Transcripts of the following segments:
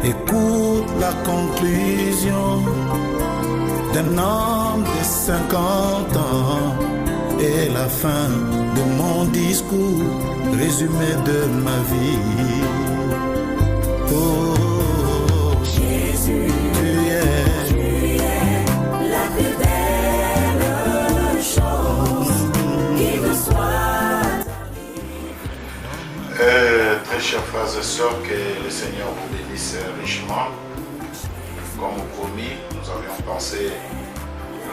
Écoute la conclusion d'un homme de 50 ans et la fin de mon discours, résumé de ma vie. Oh, Jésus, tu es la plus belle chose qui me soit arrivée. Très chers frères et sœurs, que le Seigneur vous bénisse richement. Comme promis, nous avions pensé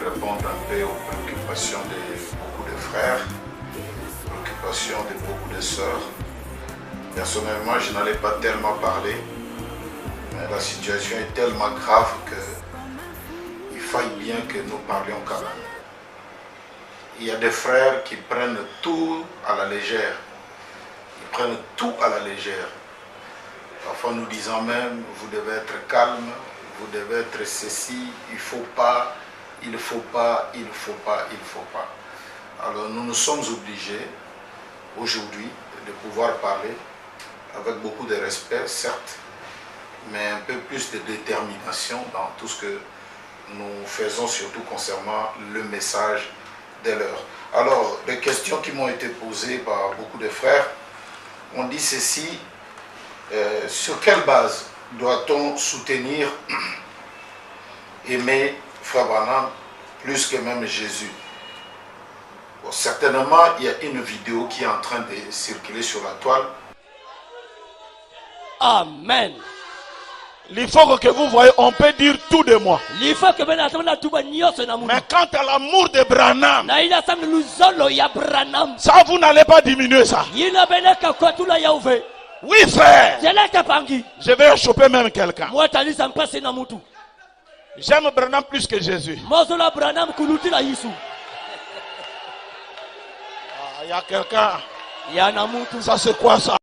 répondre un peu aux préoccupations de beaucoup de frères, aux préoccupations de beaucoup de sœurs. Personnellement, je n'allais pas tellement parler, mais la situation est tellement grave qu'il faille bien que nous parlions quand même. Il y a des frères qui prennent tout à la légère. Ils prennent tout à la légère. Parfois nous disons même, vous devez être calme, vous devez être ceci, il ne faut pas, il ne faut pas, il ne faut pas, il ne faut pas. Alors nous nous sommes obligés aujourd'hui de pouvoir parler avec beaucoup de respect, certes, mais un peu plus de détermination dans tout ce que nous faisons, surtout concernant le message de l'heure. Alors, les questions qui m'ont été posées par beaucoup de frères, on dit ceci, sur quelle base doit-on soutenir, aimer Frère Branham plus que même Jésus? Bon, certainement, il y a une vidéo qui est en train de circuler sur la toile. Amen. Il faut que vous voyez, on peut dire tout de moi. Mais quant à l'amour de Branham, ça vous n'allez pas diminuer ça. Oui frère, je vais choper même quelqu'un. J'aime Branham plus que Jésus. Il y a quelqu'un. Ça c'est quoi ça?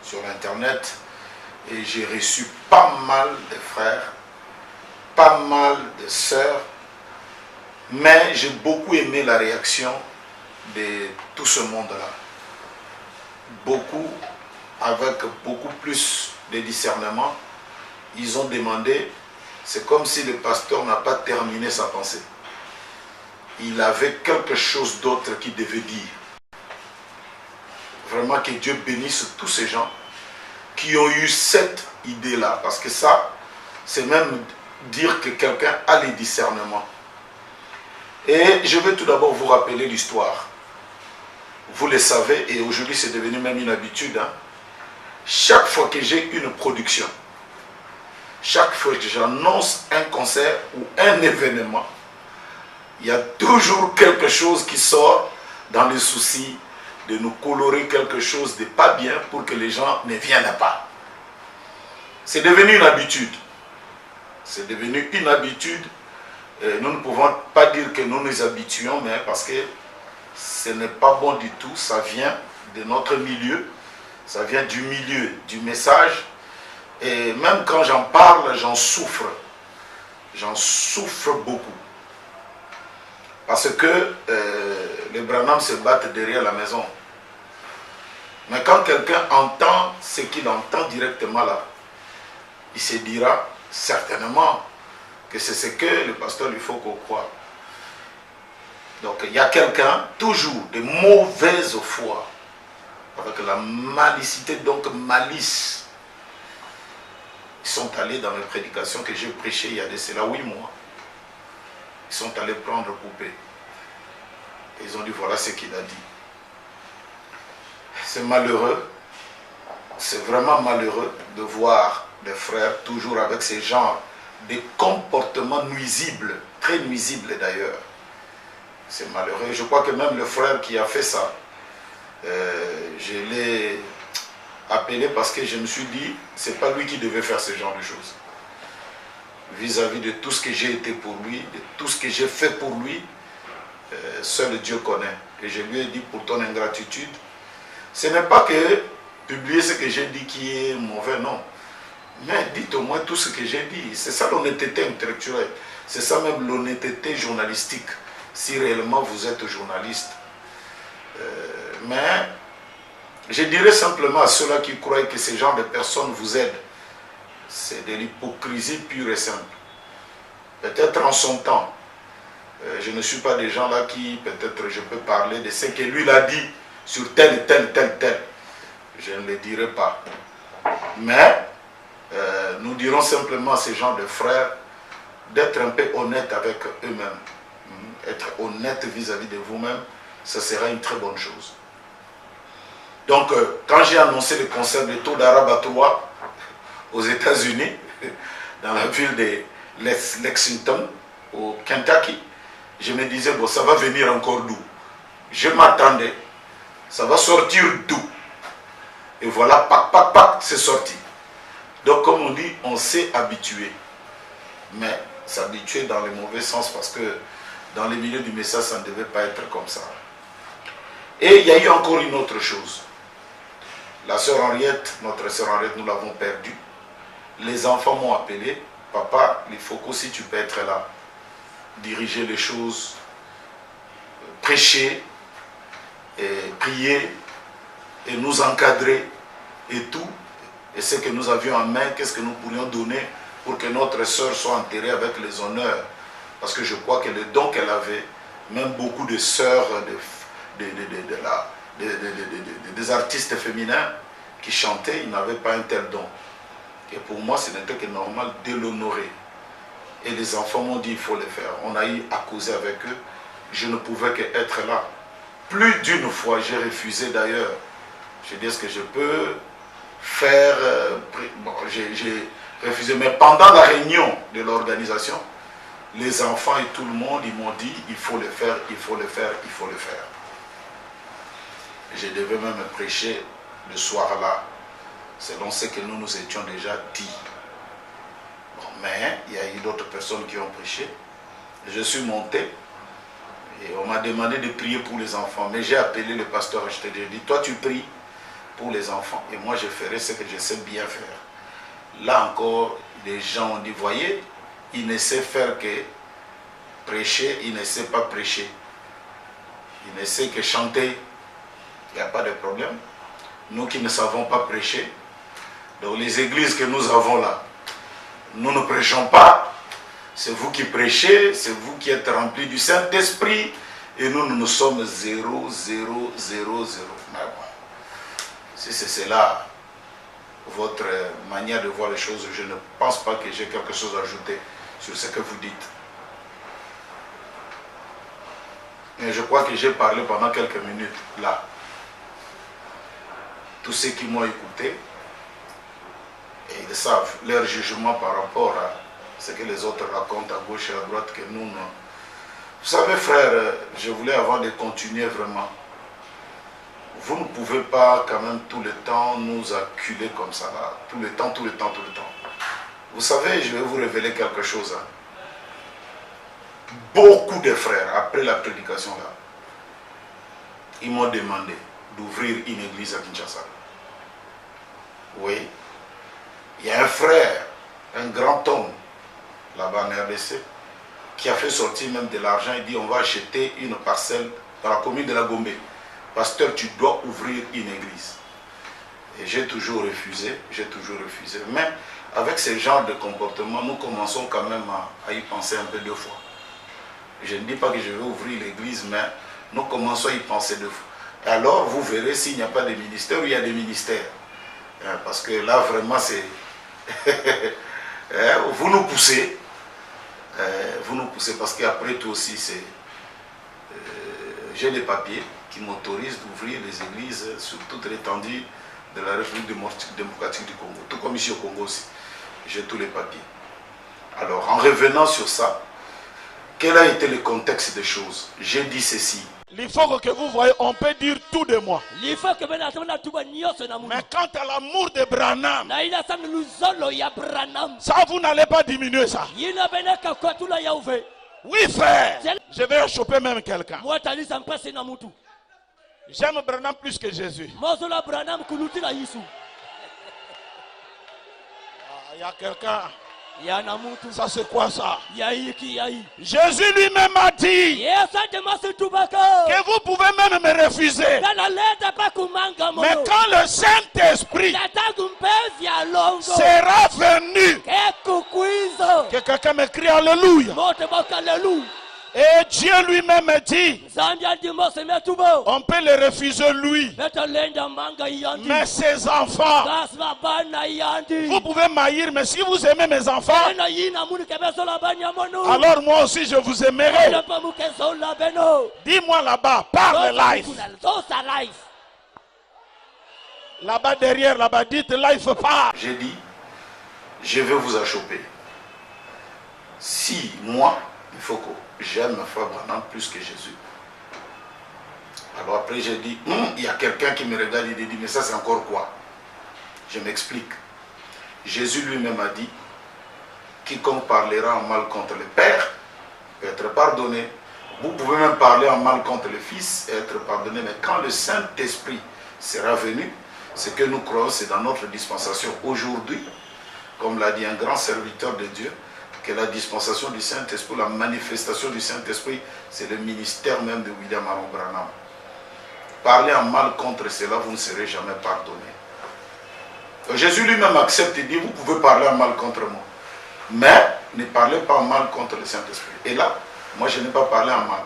Sur l'internet, et j'ai reçu pas mal de frères, pas mal de sœurs, mais j'ai beaucoup aimé la réaction de tout ce monde-là. Beaucoup, avec beaucoup plus de discernement, ils ont demandé, c'est comme si le pasteur n'a pas terminé sa pensée. Il avait quelque chose d'autre qu'il devait dire. Vraiment que Dieu bénisse tous ces gens qui ont eu cette idée-là. Parce que ça, c'est même dire que quelqu'un a les discernements. Et je vais tout d'abord vous rappeler l'histoire. Vous le savez, et aujourd'hui c'est devenu même une habitude. Hein. Chaque fois que j'ai une production, chaque fois que j'annonce un concert ou un événement, il y a toujours quelque chose qui sort dans le souci de nous colorer quelque chose de pas bien pour que les gens ne viennent pas. C'est devenu une habitude. C'est devenu une habitude. Nous ne pouvons pas dire que nous nous habituons, mais parce que ce n'est pas bon du tout. Ça vient de notre milieu. Ça vient du milieu du message. Et même quand j'en parle, j'en souffre. J'en souffre beaucoup. Parce que les Branham se battent derrière la maison. Mais quand quelqu'un entend ce qu'il entend directement là, il se dira certainement que c'est ce que le pasteur lui faut qu'on croie. Donc il y a quelqu'un, toujours de mauvaise foi, avec la malicité, donc malice. Ils sont allés dans mes prédications que j'ai prêchées il y a de cela 8 mois. Ils sont allés prendre poupée. Ils ont dit voilà ce qu'il a dit. C'est malheureux, c'est vraiment malheureux de voir des frères toujours avec ces genres de comportements nuisibles, très nuisibles d'ailleurs. C'est malheureux. Je crois que même le frère qui a fait ça, je l'ai appelé parce que je me suis dit, c'est pas lui qui devait faire ce genre de choses. Vis-à-vis de tout ce que j'ai été pour lui, de tout ce que j'ai fait pour lui, seul Dieu connaît. Et je lui ai dit, pour ton ingratitude, ce n'est pas que publier ce que j'ai dit qui est mauvais, non. Mais dites au moins tout ce que j'ai dit. C'est ça l'honnêteté intellectuelle. C'est ça même l'honnêteté journalistique. Si réellement vous êtes journaliste. Mais Je dirais simplement à ceux-là qui croient que ces genres de personnes vous aident. C'est de l'hypocrisie pure et simple. Peut-être en son temps, je ne suis pas des gens là qui, peut-être je peux parler de ce que lui l'a dit sur tel et tel. Je ne le dirai pas. Mais nous dirons simplement à ces gens de frères d'être un peu honnêtes avec eux-mêmes. Être honnête vis-à-vis de vous-même, ça sera une très bonne chose. Donc, quand j'ai annoncé le concert de Tour d'Arabe à 3 aux États-Unis, dans la ville de Lexington, au Kentucky, je me disais, bon, ça va venir encore d'où? Je m'attendais, ça va sortir d'où? Et voilà, pac, c'est sorti. Donc, comme on dit, on s'est habitué. Mais s'habituer dans le mauvais sens, parce que dans les milieux du message, ça ne devait pas être comme ça. Et il y a eu encore une autre chose. La sœur Henriette, notre sœur Henriette, nous l'avons perdue. Les enfants m'ont appelé. Papa, il faut qu'aussi tu peux être là. Diriger les choses, prêcher, et prier, et nous encadrer, et tout. Et ce que nous avions en main, qu'est-ce que nous pourrions donner pour que notre sœur soit enterrée avec les honneurs. Parce que je crois que le don qu'elle avait, même beaucoup de sœurs, des artistes féminins qui chantaient, ils n'avaient pas un tel don. Et pour moi, ce n'était que normal de l'honorer. Et les enfants m'ont dit, il faut le faire. On a eu à causer avec eux. Je ne pouvais qu'être là. Plus d'une fois, j'ai refusé d'ailleurs. J'ai dit, est-ce que je peux faire... Bon, j'ai refusé. Mais pendant la réunion de l'organisation, les enfants et tout le monde, ils m'ont dit, il faut le faire, il faut le faire, il faut le faire. Je devais même prêcher le soir-là, selon ce que nous nous étions déjà dit. Bon, mais il y a eu d'autres personnes qui ont prêché. Je suis monté et on m'a demandé de prier pour les enfants. Mais j'ai appelé le pasteur et je lui ai dit, toi tu pries pour les enfants et moi je ferai ce que je sais bien faire. Là encore, les gens ont dit, voyez, il ne sait faire que prêcher, il ne sait pas prêcher. Il ne sait que chanter. Il n'y a pas de problème. Nous qui ne savons pas prêcher, donc les églises que nous avons là, nous ne prêchons pas. C'est vous qui prêchez, c'est vous qui êtes remplis du Saint-Esprit et nous sommes 0, 0, 0, 0. Mais bon, si c'est cela, votre manière de voir les choses, je ne pense pas que j'ai quelque chose à ajouter sur ce que vous dites. Mais je crois que j'ai parlé pendant quelques minutes là. Tous ceux qui m'ont écouté, et ils savent leur jugement par rapport à ce que les autres racontent à gauche et à droite que nous, non. Vous savez frère, je voulais avant de continuer vraiment. Vous ne pouvez pas quand même tout le temps nous acculer comme ça là. Tout le temps. Vous savez, je vais vous révéler quelque chose. Hein. Beaucoup de frères, après la prédication là, ils m'ont demandé d'ouvrir une église à Kinshasa. Oui. Il y a un frère, un grand homme, là-bas en RDC, qui a fait sortir même de l'argent. Il dit, on va acheter une parcelle dans la commune de la Gombe. Pasteur, tu dois ouvrir une église. Et j'ai toujours refusé. Mais avec ce genre de comportement, nous commençons quand même à y penser un peu deux fois. Je ne dis pas que je vais ouvrir l'église, mais nous commençons à y penser deux fois. Et alors, vous verrez s'il n'y a pas de ministère ou il y a des ministères. Parce que là, vraiment, c'est... vous nous poussez. Parce qu'après tout aussi, c'est... j'ai des papiers qui m'autorisent d'ouvrir les églises sur toute l'étendue de la République démocratique du Congo. Tout comme ici au Congo aussi. J'ai tous les papiers. Alors, en revenant sur ça, quel a été le contexte des choses? J'ai dit ceci. Il faut que vous voyez, on peut dire tout de moi. Mais quant à l'amour de Branham, Branham, ça vous n'allez pas diminuer ça. Oui frère, je vais choper même quelqu'un. J'aime Branham plus que Jésus. Il y a quelqu'un Ça c'est quoi ça? Jésus lui-même a dit que vous pouvez même me refuser. Mais quand le Saint-Esprit sera venu, que quelqu'un me crie Alléluia. Et Dieu lui-même dit, on peut le refuser lui, mais ses enfants, vous pouvez m'haïr, mais si vous aimez mes enfants, alors moi aussi je vous aimerai. Dis-moi là-bas, parle life. Là-bas derrière, là-bas, dites life parle. J'ai dit, je vais vous achoper. Si moi, il faut que j'aime Frère Branham plus que Jésus. Alors après j'ai dit, il y a quelqu'un qui me regarde, il dit, mais ça c'est encore quoi? Je m'explique. Jésus lui-même a dit, quiconque parlera en mal contre le Père peut être pardonné. Vous pouvez même parler en mal contre le Fils et être pardonné, mais quand le Saint-Esprit sera venu, ce que nous croyons, c'est dans notre dispensation aujourd'hui, comme l'a dit un grand serviteur de Dieu, que la dispensation du Saint-Esprit, la manifestation du Saint-Esprit, c'est le ministère même de William Aaron Branham. Parlez en mal contre cela, vous ne serez jamais pardonné. Jésus lui-même accepte et dit, vous pouvez parler en mal contre moi, mais ne parlez pas en mal contre le Saint-Esprit. Et là, moi je n'ai pas parlé en mal.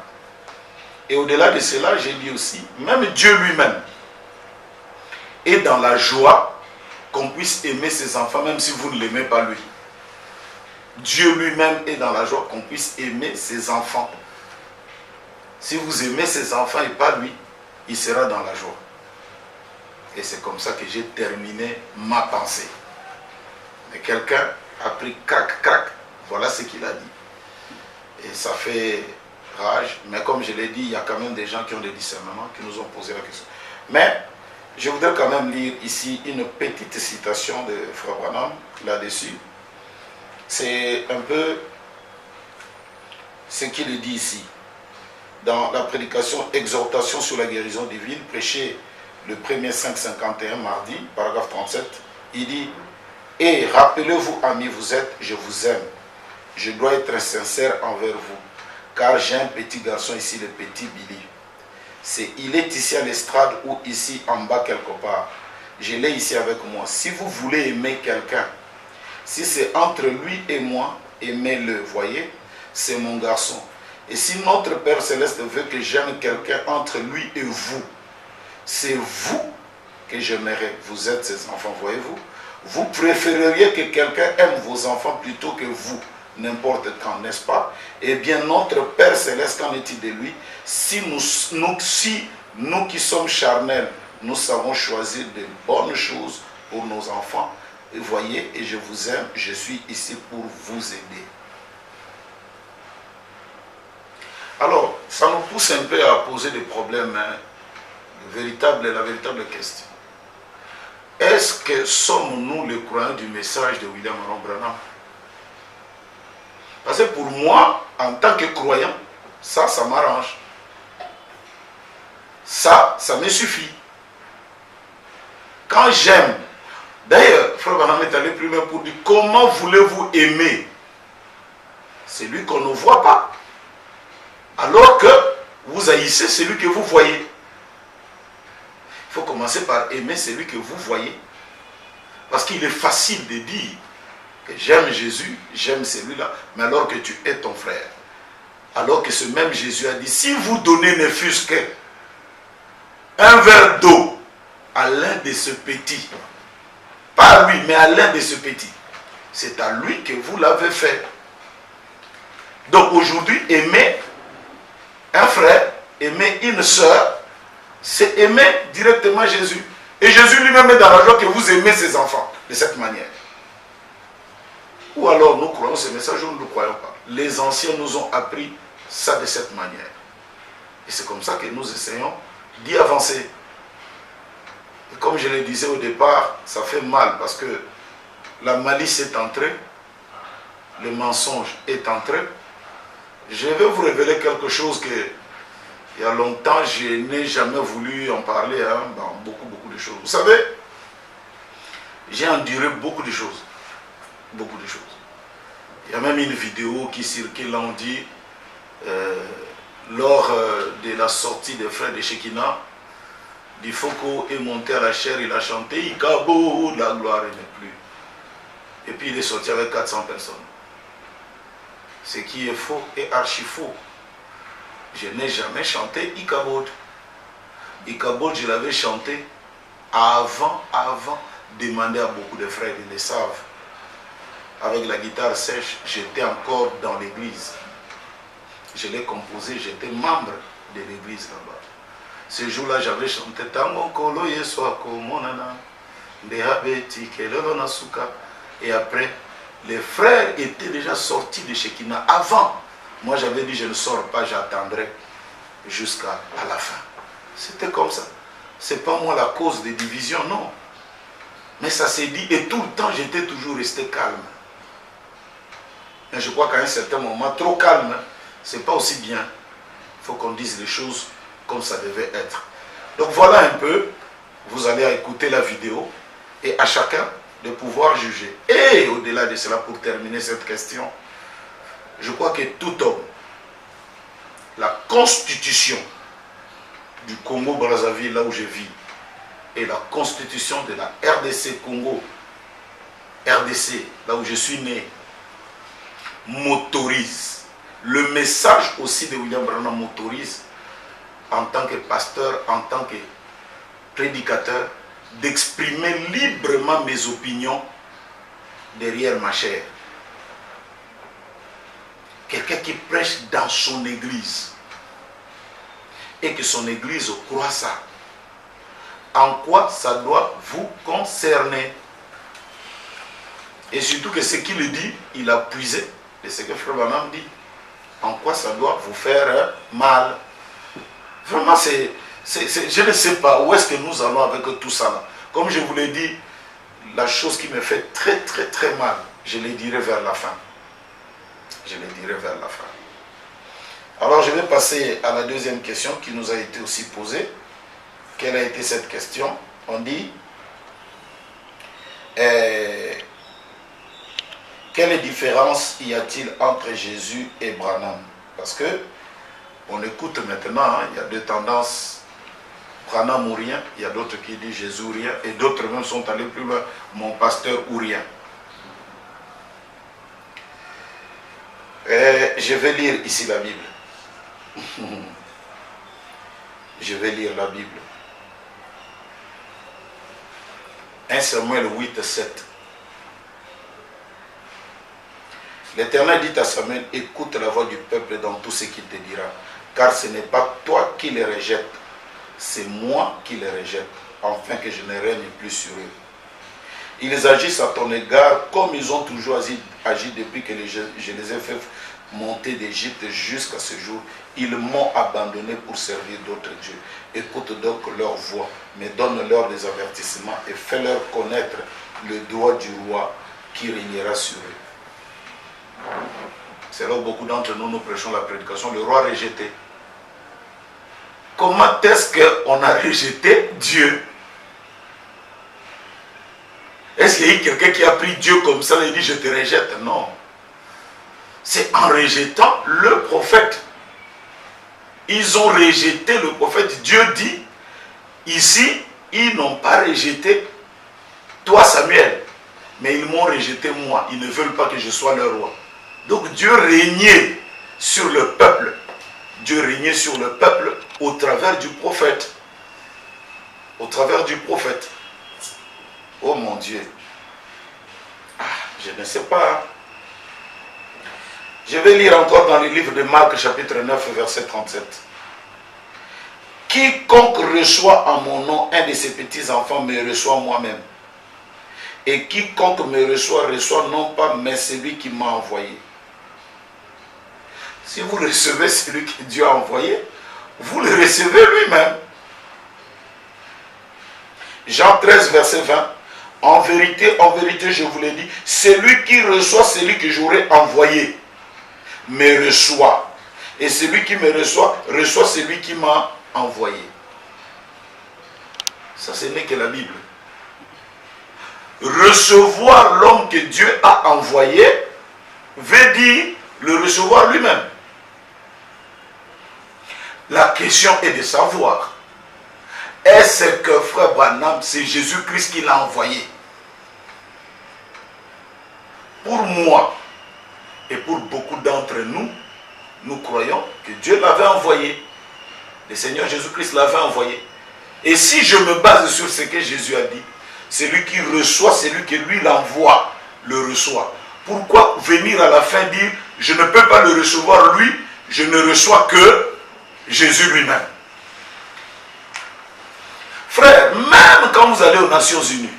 Et au-delà de cela, j'ai dit aussi, même Dieu lui-même est dans la joie qu'on puisse aimer ses enfants, même si vous ne l'aimez pas lui. Dieu lui-même est dans la joie qu'on puisse aimer ses enfants. Si vous aimez ses enfants et pas lui, il sera dans la joie. Et c'est comme ça que j'ai terminé ma pensée. Mais quelqu'un a pris crac, crac, voilà ce qu'il a dit. Et ça fait rage, mais comme je l'ai dit, il y a quand même des gens qui ont des discernements, qui nous ont posé la question. Mais je voudrais quand même lire ici une petite citation de Frère Branham là-dessus. C'est un peu ce qu'il dit ici. Dans la prédication Exhortation sur la guérison divine, prêchée le 1er 551 mardi, paragraphe 37, il dit, et rappelez-vous, amis, vous êtes, je vous aime. Je dois être sincère envers vous, car j'ai un petit garçon ici, le petit Billy. Il est ici à l'estrade ou ici en bas quelque part. Je l'ai ici avec moi. Si vous voulez aimer quelqu'un, si c'est entre lui et moi, aimez-le, voyez, c'est mon garçon. Et si notre Père Céleste veut que j'aime quelqu'un entre lui et vous, c'est vous que j'aimerai. Vous êtes ses enfants, voyez-vous. Vous préféreriez que quelqu'un aime vos enfants plutôt que vous, n'importe quand, n'est-ce pas? Eh bien, notre Père Céleste, qu'en est-il de lui? Si nous qui sommes charnels, nous savons choisir de bonnes choses pour nos enfants, et voyez, et je vous aime, je suis ici pour vous aider. Alors, ça nous pousse un peu à poser des problèmes, hein, la véritable question. Est-ce que sommes-nous les croyants du message de William Aaron Branham? Parce que pour moi, en tant que croyant, ça m'arrange. Ça me suffit. Quand j'aime, d'ailleurs, Frère Branham est allé plus loin pour dire, comment voulez-vous aimer celui qu'on ne voit pas, alors que vous haïssez celui que vous voyez? Il faut commencer par aimer celui que vous voyez. Parce qu'il est facile de dire que j'aime Jésus, j'aime celui-là, mais alors que tu es ton frère. Alors que ce même Jésus a dit, si vous donnez ne fût-ce qu'un verre d'eau à l'un de ce petits, pas à lui, mais à l'un de ce petits, c'est à lui que vous l'avez fait. Donc aujourd'hui, aimer un frère, aimer une sœur, c'est aimer directement Jésus. Et Jésus lui-même est dans la joie que vous aimez ses enfants de cette manière. Ou alors nous croyons ce message ou nous ne le croyons pas. Les anciens nous ont appris ça de cette manière. Et c'est comme ça que nous essayons d'y avancer. Et comme je le disais au départ, ça fait mal parce que la malice est entrée, le mensonge est entré. Je vais vous révéler quelque chose que il y a longtemps, je n'ai jamais voulu en parler, hein, dans beaucoup de choses. Vous savez, j'ai enduré beaucoup de choses. Beaucoup de choses. Il y a même une vidéo qui circule, on dit, lors de la sortie des frères de Shekinah, Difoko est monté à la chair, il a chanté, Ikabo, la gloire n'est plus. Et puis il est sorti avec 400 personnes. Ce qui est faux et archi faux. Je n'ai jamais chanté Ikabod. Ikabod, je l'avais chanté avant de demander à beaucoup de frères, ils le savent. Avec la guitare sèche, j'étais encore dans l'église. Je l'ai composé, j'étais membre de l'église là-bas. Ce jour-là, j'avais chanté Tango Kolo Yeswako Monana, Dehabeti Kelelo Nasuka. Et après, les frères étaient déjà sortis de Shekinah. Avant, moi j'avais dit je ne sors pas, j'attendrai jusqu'à la fin. C'était comme ça. C'est pas moi la cause des divisions, non. Mais ça s'est dit, et tout le temps j'étais toujours resté calme. Mais je crois qu'à un certain moment, trop calme, c'est pas aussi bien. Il faut qu'on dise les choses comme ça devait être. Donc voilà un peu, vous allez écouter la vidéo et à chacun de pouvoir juger. Et au-delà de cela, pour terminer cette question, je crois que tout homme, la constitution du Congo-Brazzaville, là où je vis, et la constitution de la RDC Congo, RDC, là où je suis né, m'autorise. Le message aussi de William Branham m'autorise, en tant que pasteur, en tant que prédicateur, d'exprimer librement mes opinions derrière ma chair. Quelqu'un qui prêche dans son église et que son église croit ça, en quoi ça doit vous concerner? Et surtout que ce qu'il dit, il a puisé de ce que Frère Branham dit. En quoi ça doit vous faire mal? Vraiment, je ne sais pas où est-ce que nous allons avec tout ça là. Comme je vous l'ai dit, la chose qui me fait très mal, je le dirai vers la fin. Je le dirai vers la fin. Alors je vais passer à la deuxième question qui nous a été aussi posée. Quelle a été cette question? On dit, quelle différence y a-t-il entre Jésus et Branham? Parce que on écoute maintenant, hein, il y a deux tendances, Branham ou rien, il y a d'autres qui disent Jésus ou rien, et d'autres même sont allés plus loin, mon pasteur ou rien. Je vais lire ici la Bible. Je vais lire la Bible. 1 Samuel 8, 7. L'Éternel dit à Samuel, écoute la voix du peuple dans tout ce qu'il te dira, car ce n'est pas toi qui les rejettes, c'est moi qui les rejette, afin que je ne règne plus sur eux. Ils agissent à ton égard comme ils ont toujours agi depuis que je les ai fait monter d'Égypte jusqu'à ce jour. Ils m'ont abandonné pour servir d'autres dieux. Écoute donc leur voix, mais donne-leur des avertissements et fais-leur connaître le doigt du roi qui régnera sur eux. C'est là où beaucoup d'entre nous prêchons la prédication, le roi rejeté. Comment est-ce qu'on a rejeté Dieu? Est-ce qu'il y a eu quelqu'un qui a pris Dieu comme ça et dit je te rejette? Non. C'est en rejetant le prophète. Ils ont rejeté le prophète. Dieu dit, ici, ils n'ont pas rejeté toi Samuel, mais ils m'ont rejeté moi. Ils ne veulent pas que je sois leur roi. Donc Dieu régnait sur le peuple. Dieu régnait sur le peuple au travers du prophète. Au travers du prophète. Oh mon Dieu. Ah, je ne sais pas. Je vais lire encore dans le livre de Marc chapitre 9 verset 37. Quiconque reçoit en mon nom un de ses petits-enfants me reçoit moi-même. Et quiconque me reçoit, reçoit non pas mais celui qui m'a envoyé. Si vous recevez celui que Dieu a envoyé, vous le recevez lui-même. Jean 13 verset 20. En vérité, je vous l'ai dit, celui qui reçoit celui que j'aurai envoyé me reçoit. Et celui qui me reçoit, reçoit celui qui m'a envoyé. Ça, ce n'est que la Bible. Recevoir l'homme que Dieu a envoyé, veut dire le recevoir lui-même. La question est de savoir, est-ce que frère Branham, c'est Jésus-Christ qui l'a envoyé? Pour moi, et pour beaucoup d'entre nous, nous croyons que Dieu l'avait envoyé. Le Seigneur Jésus-Christ l'avait envoyé. Et si je me base sur ce que Jésus a dit, celui qui reçoit, celui qui lui l'envoie, le reçoit. Pourquoi venir à la fin dire, je ne peux pas le recevoir lui, je ne reçois que Jésus lui-même? Frère, même quand vous allez aux Nations Unies,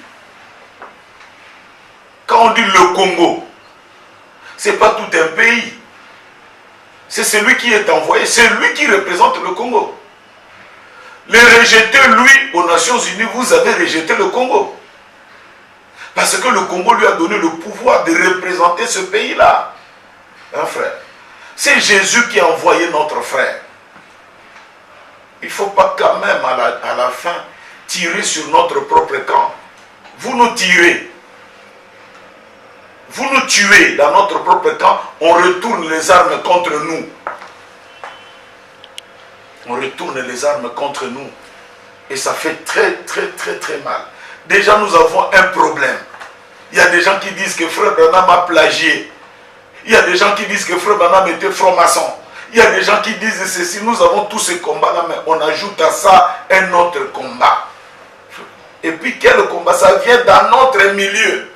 quand on dit le Congo, ce n'est pas tout un pays. C'est celui qui est envoyé, c'est lui qui représente le Congo. Le rejeter, lui, aux Nations Unies, vous avez rejeté le Congo. Parce que le Congo lui a donné le pouvoir de représenter ce pays-là. Hein, frère? C'est Jésus qui a envoyé notre frère. Il ne faut pas quand même, à la fin, tirer sur notre propre camp. Vous nous tirez. Vous nous tuez dans notre propre camp, on retourne les armes contre nous. On retourne les armes contre nous. Et ça fait très, très, très, très mal. Déjà, nous avons un problème. Il y a des gens qui disent que frère Branham a plagié. Il y a des gens qui disent que frère Branham était franc-maçon. Il y a des gens qui disent ceci. Nous avons tous ces combats-là, mais on ajoute à ça un autre combat. Et puis, quel combat? Ça vient dans notre milieu.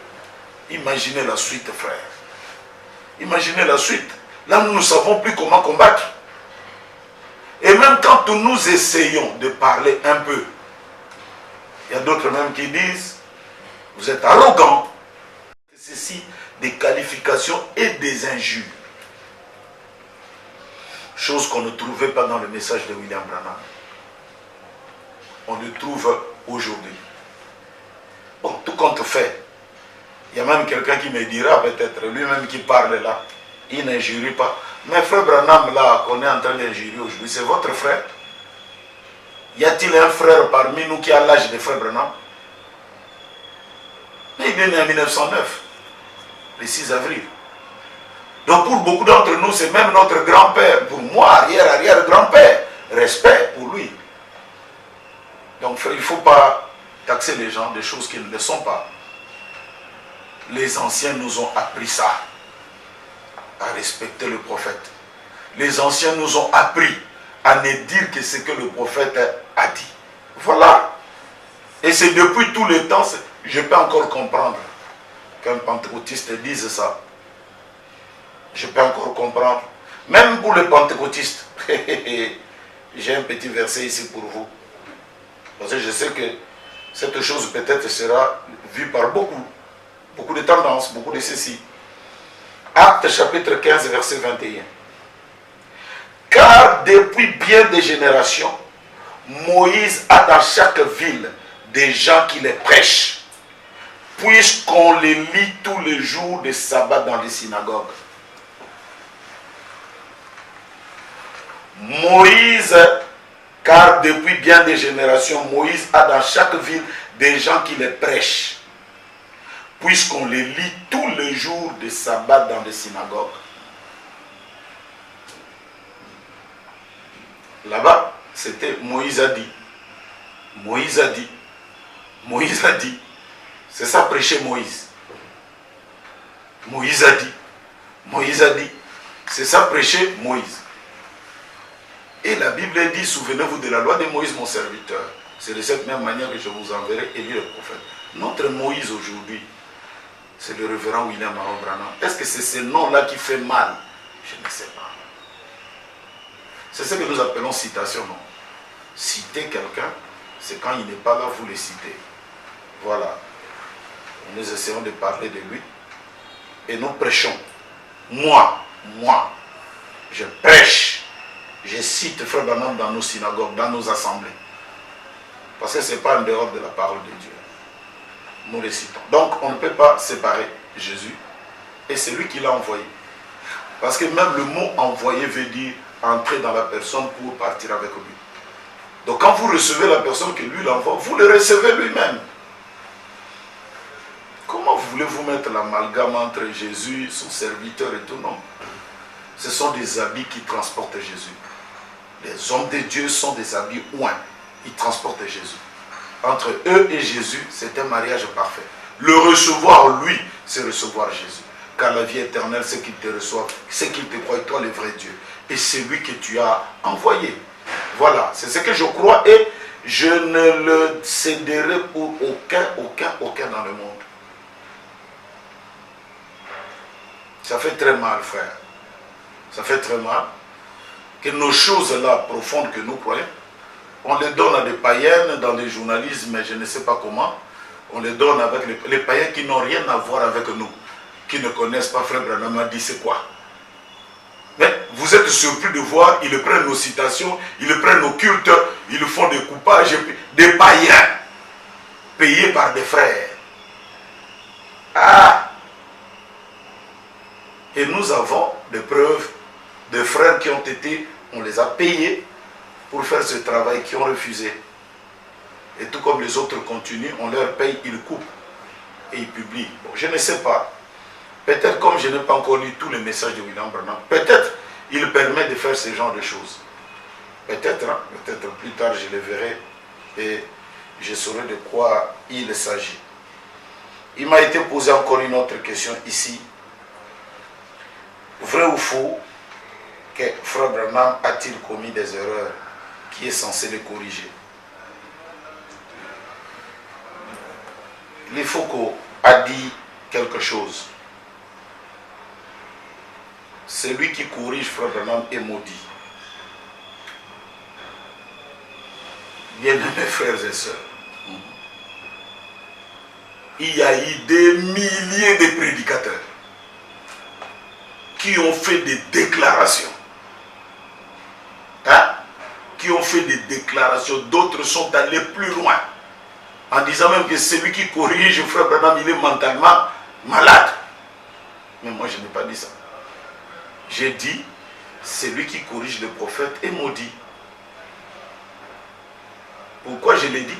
Imaginez la suite, frère. Imaginez la suite. Là, nous ne savons plus comment combattre. Et même quand nous essayons de parler un peu, il y a d'autres même qui disent, vous êtes arrogant. Ceci, des qualifications et des injures. Chose qu'on ne trouvait pas dans le message de William Branham. On le trouve aujourd'hui. Bon, tout compte fait. Il y a même quelqu'un qui me dira, peut-être, lui-même qui parle là, il n'injurie pas. Mais frère Branham, là, qu'on est en train d'injurier aujourd'hui, c'est votre frère? Y a-t-il un frère parmi nous qui a l'âge de frère Branham? Mais il est né en 1909, le 6 avril. Donc pour beaucoup d'entre nous, c'est même notre grand-père. Pour moi, arrière-grand-père. Respect pour lui. Donc frère, il ne faut pas taxer les gens des choses qui ne le sont pas. Les anciens nous ont appris ça, à respecter le prophète. Les anciens nous ont appris à ne dire que ce que le prophète a dit. Voilà. Et c'est depuis tout le temps, je peux encore comprendre qu'un pentecôtiste dise ça. Je peux encore comprendre. Même pour les pentecôtistes. J'ai un petit verset ici pour vous. Parce que je sais que cette chose peut-être sera vue par beaucoup. Beaucoup de tendances, beaucoup de ceci. Actes chapitre 15, verset 21. Car depuis bien des générations, Moïse a dans chaque ville des gens qui les prêchent, puisqu'on les lit tous les jours de sabbat dans les synagogues. Moïse, car depuis bien des générations, Moïse a dans chaque ville des gens qui les prêchent, puisqu'on les lit tous les jours de sabbat dans les synagogues. Là-bas, c'était Moïse a dit. Moïse a dit. Moïse a dit. C'est ça prêcher Moïse. Moïse a dit. Moïse a dit. C'est ça prêcher Moïse. Et la Bible dit, souvenez-vous de la loi de Moïse, mon serviteur. C'est de cette même manière que je vous enverrai Élie le prophète. Notre Moïse aujourd'hui, c'est le révérend William Branham. Est-ce que c'est ce nom-là qui fait mal? Je ne sais pas. C'est ce que nous appelons citation, non? Citer quelqu'un, c'est quand il n'est pas là, vous le citez. Voilà. Nous essayons de parler de lui. Et nous prêchons. Moi, je prêche. Je cite Frère Branham dans nos synagogues, dans nos assemblées. Parce que ce n'est pas en dehors de la parole de Dieu. Nous les citons. Donc on ne peut pas séparer Jésus et c'est lui qui l'a envoyé. Parce que même le mot envoyé veut dire entrer dans la personne pour partir avec lui. Donc quand vous recevez la personne que lui l'envoie, vous le recevez lui-même. Comment voulez-vous mettre l'amalgame entre Jésus, son serviteur et tout? Non. Ce sont des habits qui transportent Jésus. Les hommes de Dieu sont des habits oints. Ils transportent Jésus. Entre eux et Jésus, c'est un mariage parfait. Le recevoir, lui, c'est recevoir Jésus. Car la vie éternelle, c'est qu'il te reçoive, c'est qu'il te croit, toi le vrai Dieu. Et c'est lui que tu as envoyé. Voilà, c'est ce que je crois et je ne le céderai pour aucun dans le monde. Ça fait très mal, frère. Ça fait très mal que nos choses-là profondes que nous croyons, on les donne à des païens dans des journalismes, je ne sais pas comment. On les donne avec les païens qui n'ont rien à voir avec nous, qui ne connaissent pas Frère Branham a dit c'est quoi. Mais vous êtes surpris de voir, ils prennent nos citations, ils prennent nos cultes, ils font des coupages, des païens, payés par des frères. Ah! Et nous avons des preuves de frères qui ont été, on les a payés pour faire ce travail, qui ont refusé. Et tout comme les autres continuent, on leur paye, ils coupent et ils publient. Bon, je ne sais pas. Peut-être comme je n'ai pas encore lu tous les messages de William Branham, peut-être il permet de faire ce genre de choses. Peut-être, hein, peut-être plus tard je le verrai et je saurai de quoi il s'agit. Il m'a été posé encore une autre question ici. Vrai ou faux que Frère Branham a-t-il commis des erreurs qui est censé les corriger? Il faut qu'on a dit quelque chose. Celui qui corrige Frère Branham est maudit. Bien-aimés frères et sœurs, il y a eu des milliers de prédicateurs qui ont fait des déclarations. Hein? Qui ont fait des déclarations. D'autres sont allés plus loin. En disant même que celui qui corrige Frère Branham, il est mentalement malade. Mais moi, je n'ai pas dit ça. J'ai dit, celui qui corrige le prophète est maudit. Pourquoi je l'ai dit?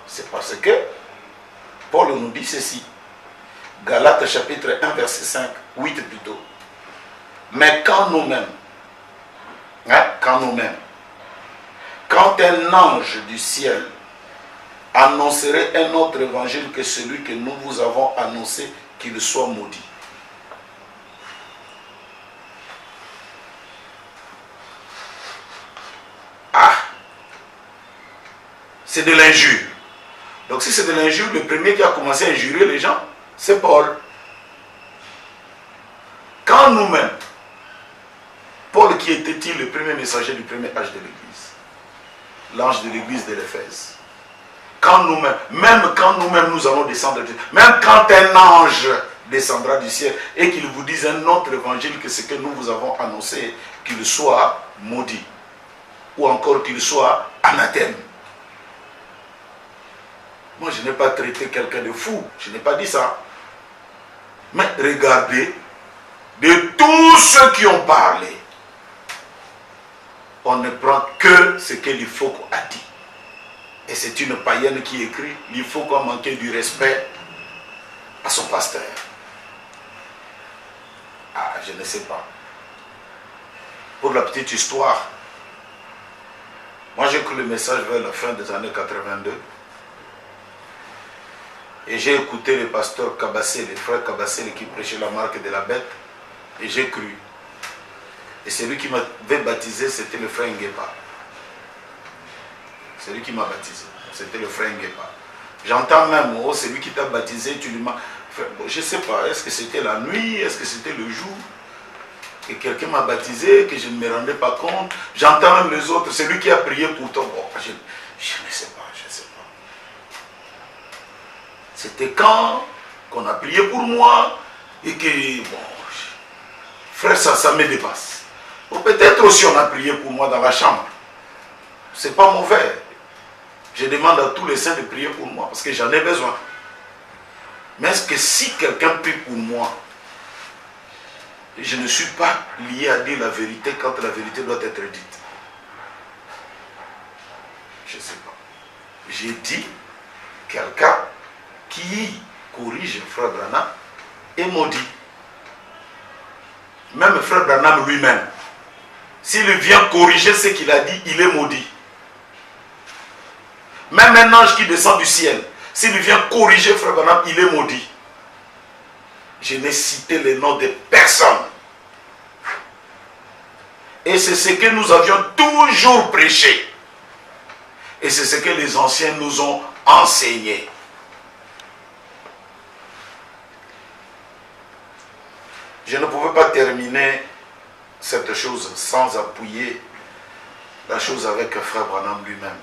C'est parce que Paul nous dit ceci. Galates chapitre 1, verset 5, 8 plutôt. Mais quand nous-mêmes, quand un ange du ciel annoncerait un autre évangile que celui que nous vous avons annoncé, qu'il soit maudit. Ah, c'est de l'injure. Donc si c'est de l'injure, le premier qui a commencé à injurer les gens, c'est Paul. Quand nous-mêmes, Paul qui était-il le premier messager du premier âge de l'Église, l'ange de l'Église de l'Éphèse, quand nous-mêmes, même quand nous-mêmes nous allons descendre, même quand un ange descendra du ciel et qu'il vous dise un autre évangile que ce que nous vous avons annoncé, qu'il soit maudit, ou encore qu'il soit anathème. Moi, je n'ai pas traité quelqu'un de fou, je n'ai pas dit ça. Mais regardez, de tous ceux qui ont parlé, on ne prend que ce que l'Ifoko a dit. Et c'est une païenne qui écrit, l'Ifoko a manqué du respect à son pasteur. Ah, je ne sais pas. Pour la petite histoire, moi j'ai écouté le message vers la fin des années 82. Et j'ai écouté le pasteur Kabassé, les frères Kabassé qui prêchaient la marque de la bête. Et j'ai cru. Et celui qui m'avait baptisé, c'était le frère Nguepa. C'est lui qui m'a baptisé. C'était le frère Nguepa. J'entends même, oh, c'est lui qui t'a baptisé, tu lui m'as... Je ne sais pas, est-ce que c'était la nuit, est-ce que c'était le jour que quelqu'un m'a baptisé, que je ne me rendais pas compte. J'entends même les autres, c'est lui qui a prié pour toi. Bon, je ne sais pas, je ne sais pas. C'était quand qu'on a prié pour moi et que, bon, frère, ça me dépasse. Ou peut-être aussi on a prié pour moi dans la chambre. C'est pas mauvais. Je demande à tous les saints de prier pour moi parce que j'en ai besoin. Mais est-ce que si quelqu'un prie pour moi, je ne suis pas lié à dire la vérité quand la vérité doit être dite? Je ne sais pas. J'ai dit quelqu'un qui corrige frère Branham est maudit. Même frère Branham lui-même, s'il vient corriger ce qu'il a dit, il est maudit. Même un ange qui descend du ciel, s'il vient corriger frère Branham, il est maudit. Je n'ai cité les noms de personne. Et c'est ce que nous avions toujours prêché. Et c'est ce que les anciens nous ont enseigné. Je ne pouvais pas terminer cette chose sans appuyer la chose avec frère Branham lui-même.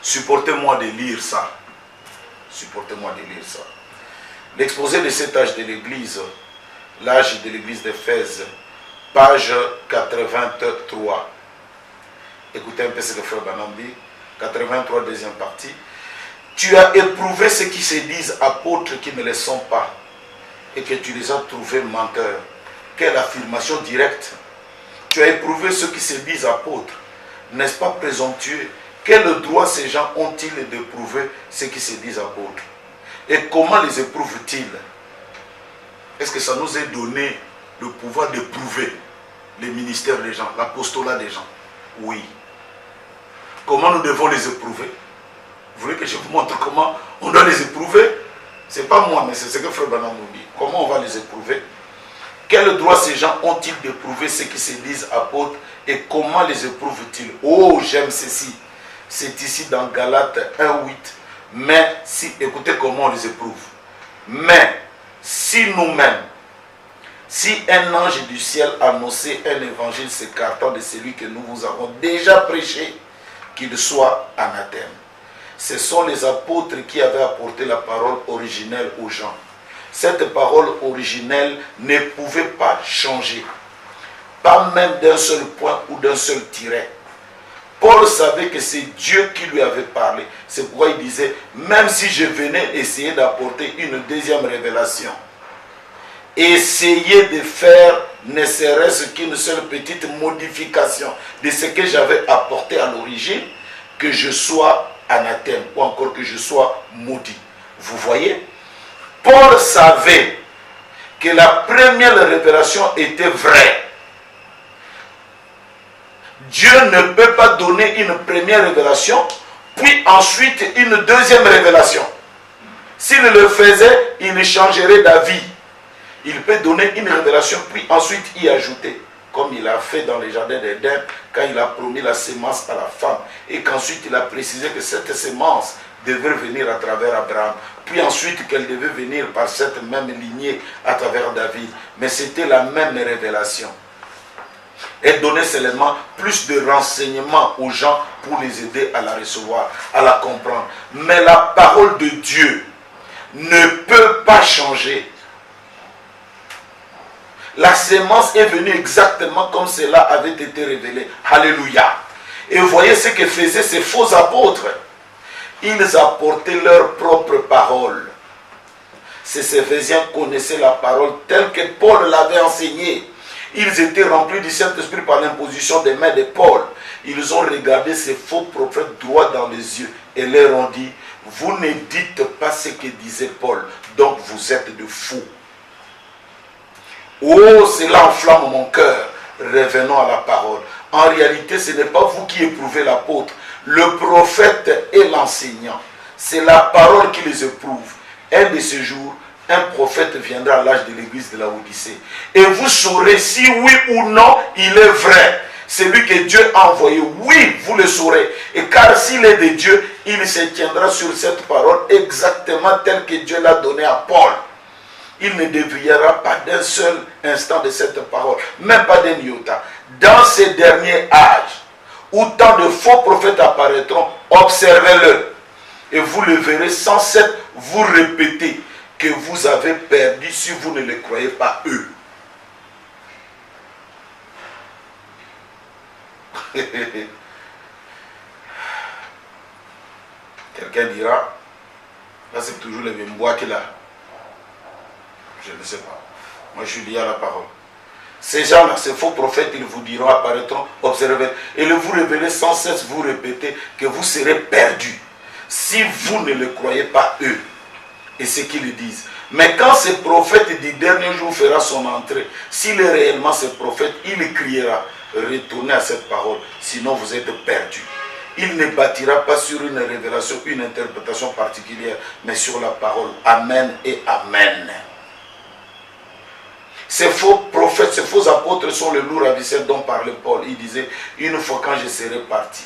Supportez-moi de lire ça. Supportez-moi de lire ça. L'exposé de cet âge de l'Église, l'âge de l'Église d'Éphèse, page 83. Écoutez un peu ce que frère Branham dit. 83, deuxième partie. Tu as éprouvé ceux qui se disent apôtres qui ne le sont pas, et que tu les as trouvés menteurs. Quelle affirmation directe. Tu as éprouvé ceux qui se disent apôtres. N'est-ce pas présomptueux? Quel droit ces gens ont-ils d'éprouver ceux qui se disent apôtres? Et comment les éprouvent-ils? Est-ce que ça nous est donné le pouvoir d'éprouver les ministères des gens, l'apostolat des gens? Oui. Comment nous devons les éprouver? Vous voulez que je vous montre comment on doit les éprouver? Ce n'est pas moi, mais c'est ce que frère Branham nous dit. Comment on va les éprouver? Quel droit ces gens ont-ils d'éprouver ceux qui se disent apôtres? Et comment les éprouvent-ils? Oh, j'aime ceci. C'est ici dans Galates 1:8. Mais si, écoutez comment on les éprouve. Mais si nous-mêmes, si un ange du ciel annonçait un évangile s'écartant de celui que nous vous avons déjà prêché, qu'il soit anathème. Ce sont les apôtres qui avaient apporté la parole originelle aux gens. Cette parole originelle ne pouvait pas changer. Pas même d'un seul point ou d'un seul tiret. Paul savait que c'est Dieu qui lui avait parlé. C'est pourquoi il disait, même si je venais essayer d'apporter une deuxième révélation, essayez de faire ne serait-ce qu'une seule petite modification de ce que j'avais apporté à l'origine, que je sois anathème ou encore que je sois maudit. Vous voyez, Paul savait que la première révélation était vraie. Dieu ne peut pas donner une première révélation, puis ensuite une deuxième révélation. S'il le faisait, il changerait d'avis. Il peut donner une révélation, puis ensuite y ajouter. Comme il a fait dans les jardins d'Éden, quand il a promis la sémence à la femme, et qu'ensuite il a précisé que cette sémence devait venir à travers Abraham, puis ensuite qu'elle devait venir par cette même lignée à travers David. Mais c'était la même révélation. Et donner seulement plus de renseignements aux gens pour les aider à la recevoir, à la comprendre. Mais la parole de Dieu ne peut pas changer. La sémence est venue exactement comme cela avait été révélé. Alléluia. Et vous voyez ce que faisaient ces faux apôtres. Ils apportaient leur propre parole. Ces Éphésiens connaissaient la parole telle que Paul l'avait enseignée. Ils étaient remplis du Saint-Esprit par l'imposition des mains de Paul. Ils ont regardé ces faux prophètes droit dans les yeux et leur ont dit, vous ne dites pas ce que disait Paul, donc vous êtes de fous. Oh, cela enflamme mon cœur. Revenons à la parole. En réalité, ce n'est pas vous qui éprouvez l'apôtre. Le prophète et l'enseignant. C'est la parole qui les éprouve. Un de ces jours, un prophète viendra à l'âge de l'église de la Odyssée. Et vous saurez si oui ou non il est vrai. Celui que Dieu a envoyé, oui, vous le saurez. Et car s'il est de Dieu, il se tiendra sur cette parole exactement telle que Dieu l'a donnée à Paul. Il ne déviera pas d'un seul instant de cette parole, même pas d'un iota. Dans ces derniers âges, où tant de faux prophètes apparaîtront, observez-le. Et vous le verrez sans cesse vous répéter que vous avez perdu si vous ne les croyez pas eux. Quelqu'un dira, là c'est toujours le même bois qu'il a. Je ne sais pas. Moi je suis lié à la parole. Ces gens-là, ces faux prophètes, ils vous diront, apparaîtront, observez, et le vous révélez sans cesse, vous répétez que vous serez perdus si vous ne le croyez pas eux. et ce qu'ils disent. Mais quand ce prophète du dernier jour fera son entrée, s'il est réellement ce prophète, il criera, retournez à cette parole, sinon vous êtes perdus. Il ne bâtira pas sur une révélation, une interprétation particulière, mais sur la parole. Amen et Amen. Ces faux prophètes, ces faux apôtres sont le lourd ravisseur dont parlait Paul. Il disait, une fois quand je serai parti,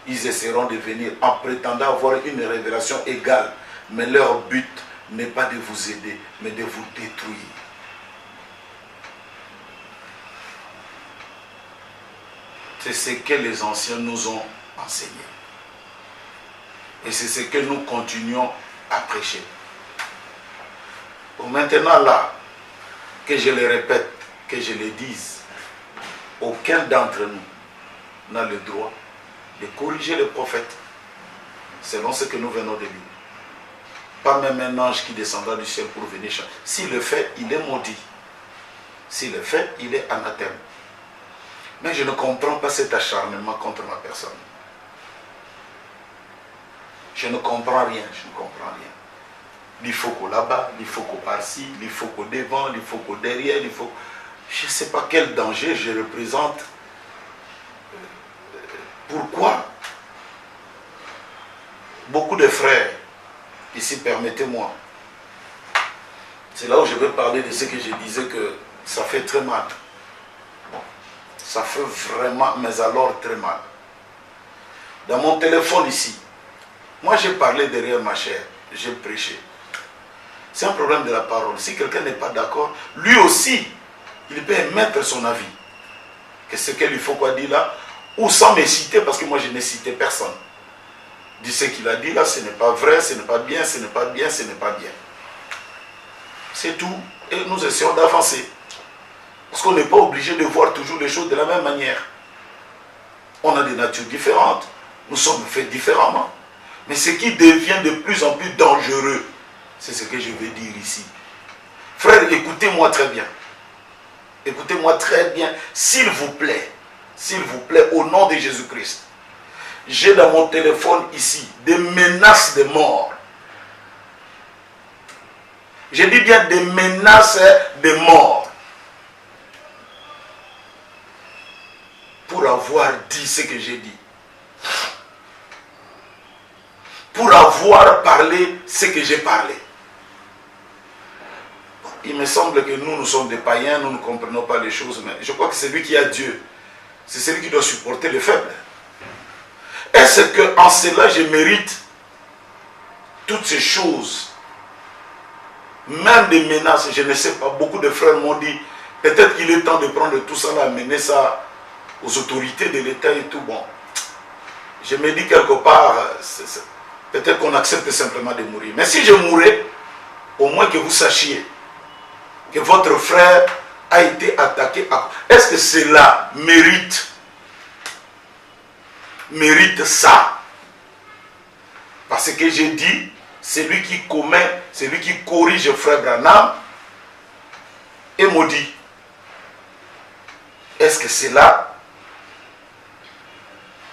ils essaieront de venir en prétendant avoir une révélation égale. Mais leur but n'est pas de vous aider, mais de vous détruire. C'est ce que les anciens nous ont enseigné. Et c'est ce que nous continuons à prêcher. Pour maintenant là, que je le répète, que je le dise, aucun d'entre nous n'a le droit de corriger le prophète selon ce que nous venons de lire. Pas même un ange qui descendra du ciel pour venir chanter. S'il le fait, il est maudit. S'il le fait, il est anathème. Mais je ne comprends pas cet acharnement contre ma personne. Je ne comprends rien, je ne comprends rien. Il faut qu'au là-bas, il faut qu'au par-ci, il faut qu'au devant, il faut qu'au derrière, il faut... Je ne sais pas quel danger je représente. Pourquoi? Beaucoup de frères, ici, permettez-moi. C'est là où je vais parler de ce que je disais que ça fait très mal. Ça fait vraiment, mais alors très mal. Dans mon téléphone ici, moi j'ai parlé derrière ma chair, j'ai prêché. C'est un problème de la parole. Si quelqu'un n'est pas d'accord, lui aussi, il peut émettre son avis. Que ce qu'il faut quoi dire là, ou sans me citer, parce que moi je n'ai cité personne. Dit ce qu'il a dit là, ce n'est pas vrai, ce n'est pas bien, ce n'est pas bien, ce n'est pas bien. C'est tout. Et nous essayons d'avancer. Parce qu'on n'est pas obligé de voir toujours les choses de la même manière. On a des natures différentes. Nous sommes faits différemment. Mais ce qui devient de plus en plus dangereux, c'est ce que je vais dire ici. Frère, écoutez-moi très bien. Écoutez-moi très bien. S'il vous plaît, au nom de Jésus-Christ, j'ai dans mon téléphone ici des menaces de mort. Je dis bien des menaces de mort. Pour avoir dit ce que j'ai dit. Pour avoir parlé ce que j'ai parlé. Il me semble que nous sommes des païens, nous ne comprenons pas les choses, mais je crois que c'est lui qui a Dieu. C'est celui qui doit supporter les faibles. Est-ce qu'en cela je mérite toutes ces choses? Même des menaces, je ne sais pas, beaucoup de frères m'ont dit, peut-être qu'il est temps de prendre tout ça, amener ça aux autorités de l'État et tout. Bon, je me dis quelque part, peut-être qu'on accepte simplement de mourir. Mais si je mourais, au moins que vous sachiez que votre frère a été attaqué. Est-ce que cela mérite ça? Parce que j'ai dit, celui qui commet, celui qui corrige frère Branham est maudit. Est-ce que cela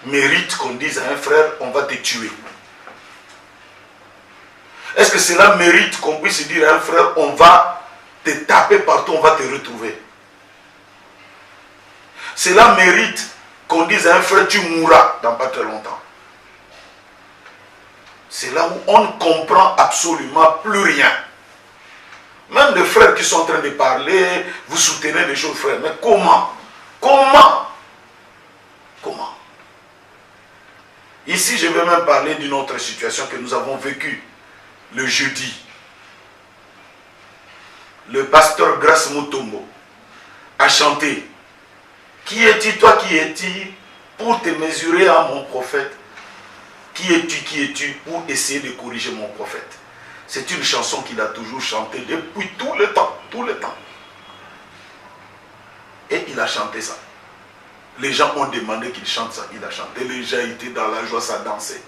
mérite qu'on dise à un frère, on va te tuer? Est-ce que cela mérite qu'on puisse dire à un frère, on va te taper partout, on va te retrouver? Cela mérite qu'on dise à un frère, tu mourras dans pas très longtemps. C'est là où on ne comprend absolument plus rien. Même les frères qui sont en train de parler, vous soutenez les choses, frères. Mais comment? Ici, je vais même parler d'une autre situation que nous avons vécue le jeudi. Le pasteur Grace Mutombo a chanté. Qui es-tu, toi, qui es-tu, pour te mesurer à mon prophète? Qui es-tu pour essayer de corriger mon prophète? C'est une chanson qu'il a toujours chantée depuis tout le temps. Et il a chanté ça. Les gens ont demandé qu'il chante ça. Il a chanté. Les gens étaient dans la joie, ça dansait.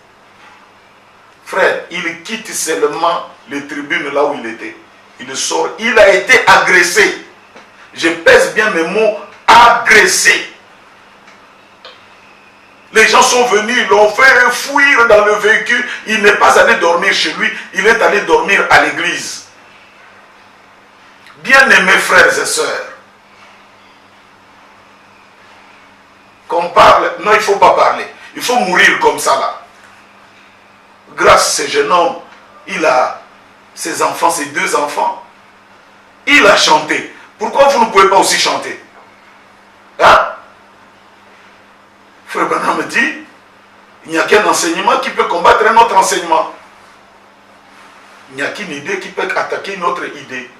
Frère, il quitte seulement les tribunes là où il était. Il sort. Il a été agressé. Je pèse bien mes mots. Agressé. Les gens sont venus, ils l'ont fait fuir dans le véhicule. Il n'est pas allé dormir chez lui, il est allé dormir à l'église. Bien-aimés frères et sœurs, qu'on parle, non, il ne faut pas parler. Il faut mourir comme ça là. Grâce à ce jeune homme, il a ses enfants, ses 2 enfants. Il a chanté. Pourquoi vous ne pouvez pas aussi chanter? Hein? Frère Branham me dit, il n'y a qu'un enseignement qui peut combattre un autre enseignement. Il n'y a qu'une idée qui peut attaquer une autre idée.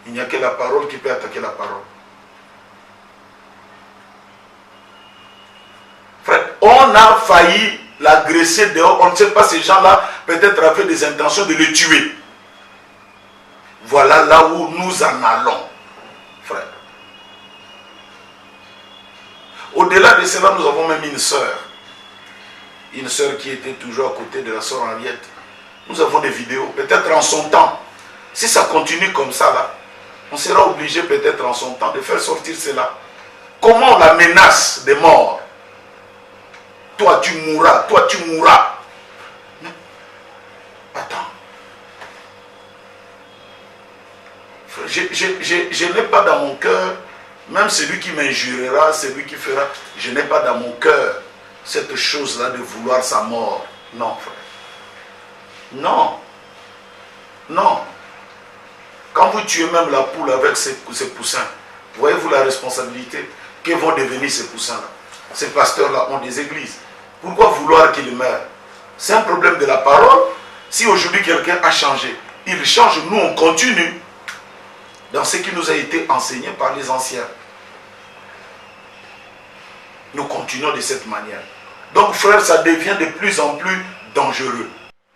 Il n'y a que la parole qui peut attaquer la parole. Frère, on a failli l'agresser dehors. On ne sait pas, ces gens-là peut-être avaient des intentions de le tuer. Voilà là où nous en allons, frère. Au-delà de cela, nous avons même une sœur. Une sœur qui était toujours à côté de la sœur Henriette. Nous avons des vidéos, peut-être en son temps. Si ça continue comme ça, là, on sera obligé peut-être en son temps de faire sortir cela. Comment on la menace de mort? Toi tu mourras, toi tu mourras. Mais, attends. Je n'ai pas dans mon cœur, même celui qui m'injuriera, celui qui fera, je n'ai pas dans mon cœur cette chose-là de vouloir sa mort. Non, frère. Non. Non. Quand vous tuez même la poule avec ses poussins, voyez-vous la responsabilité que vont devenir ces poussins-là? Ces pasteurs-là ont des églises. Pourquoi vouloir qu'ils meurent? C'est un problème de la parole. Si aujourd'hui quelqu'un a changé, il change, nous on continue dans ce qui nous a été enseigné par les anciens. Nous continuons de cette manière. Donc frère, ça devient de plus en plus dangereux.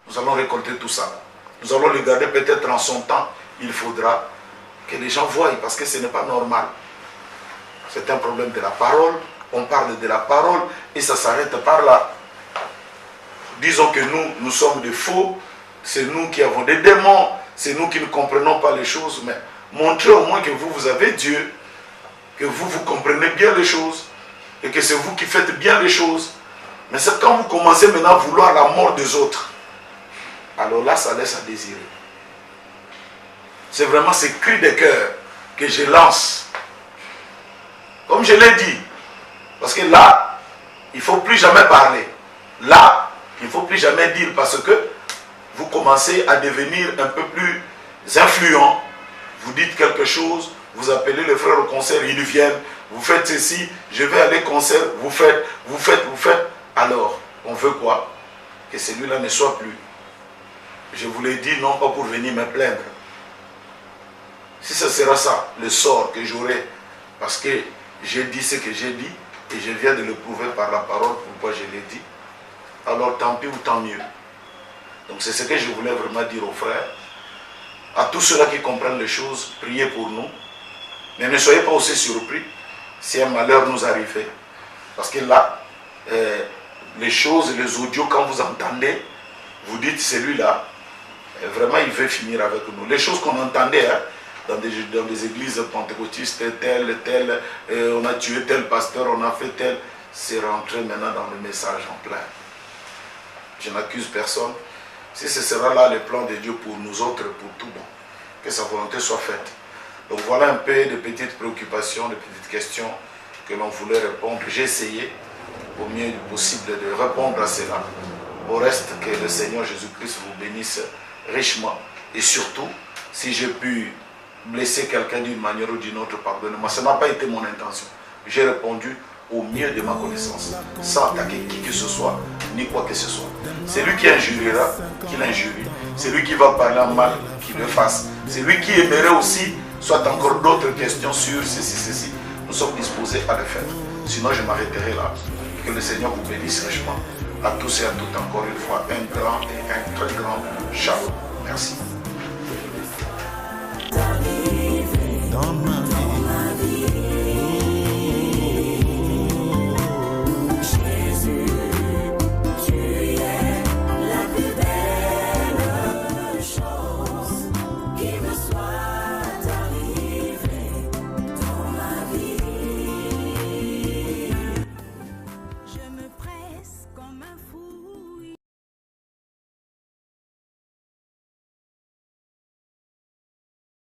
Nous allons récolter tout ça. Nous allons le garder peut-être en son temps. Il faudra que les gens voient, parce que ce n'est pas normal. C'est un problème de la parole. On parle de la parole et ça s'arrête par là. Disons que nous sommes des faux. C'est nous qui avons des démons. C'est nous qui ne comprenons pas les choses. Mais montrez au moins que vous avez Dieu. Que vous comprenez bien les choses. Et que c'est vous qui faites bien les choses. Mais c'est quand vous commencez maintenant à vouloir la mort des autres. Alors là, ça laisse à désirer. C'est vraiment ce cri de cœur que je lance. Comme je l'ai dit. Parce que là, il ne faut plus jamais parler. Là, il ne faut plus jamais dire parce que vous commencez à devenir un peu plus influent. Vous dites quelque chose, vous appelez les frères au concert, ils viennent. Vous faites ceci, je vais aller au concert, vous faites. Alors, on veut quoi? Que celui-là ne soit plus. Je vous l'ai dit, non pas pour venir me plaindre. Si ce sera ça, le sort que j'aurai, parce que j'ai dit ce que j'ai dit, et je viens de le prouver par la parole, pourquoi je l'ai dit, alors tant pis ou tant mieux. Donc c'est ce que je voulais vraiment dire aux frères, à tous ceux-là qui comprennent les choses, priez pour nous, mais ne soyez pas aussi surpris si un malheur nous arrivait. Parce que là, les choses, les audios, quand vous entendez, vous dites celui-là, vraiment il veut finir avec nous. Les choses qu'on entendait, hein, dans des églises pentecôtistes, tel, on a tué tel pasteur, on a fait tel, c'est rentré maintenant dans le message en plein. Je n'accuse personne. Si ce sera là le plan de Dieu pour nous autres, pour tout bon, que sa volonté soit faite. Donc voilà un peu de petites préoccupations, de petites questions que l'on voulait répondre. J'ai essayé au mieux du possible de répondre à cela. Au reste, que le Seigneur Jésus-Christ vous bénisse richement. Et surtout, si j'ai pu blesser quelqu'un d'une manière ou d'une autre, pardonnez-moi. Ça n'a pas été mon intention. J'ai répondu au mieux de ma connaissance, sans attaquer qui que ce soit, ni quoi que ce soit. C'est lui qui injuriera, qu'il injurie. C'est lui qui va parler en mal, qu'il le fasse. C'est lui qui aimerait aussi, soit encore d'autres questions sur ceci. Nous sommes disposés à le faire. Sinon, je m'arrêterai là. Que le Seigneur vous bénisse richement. À tous et à toutes, encore une fois, un grand et un très grand shalom. Merci.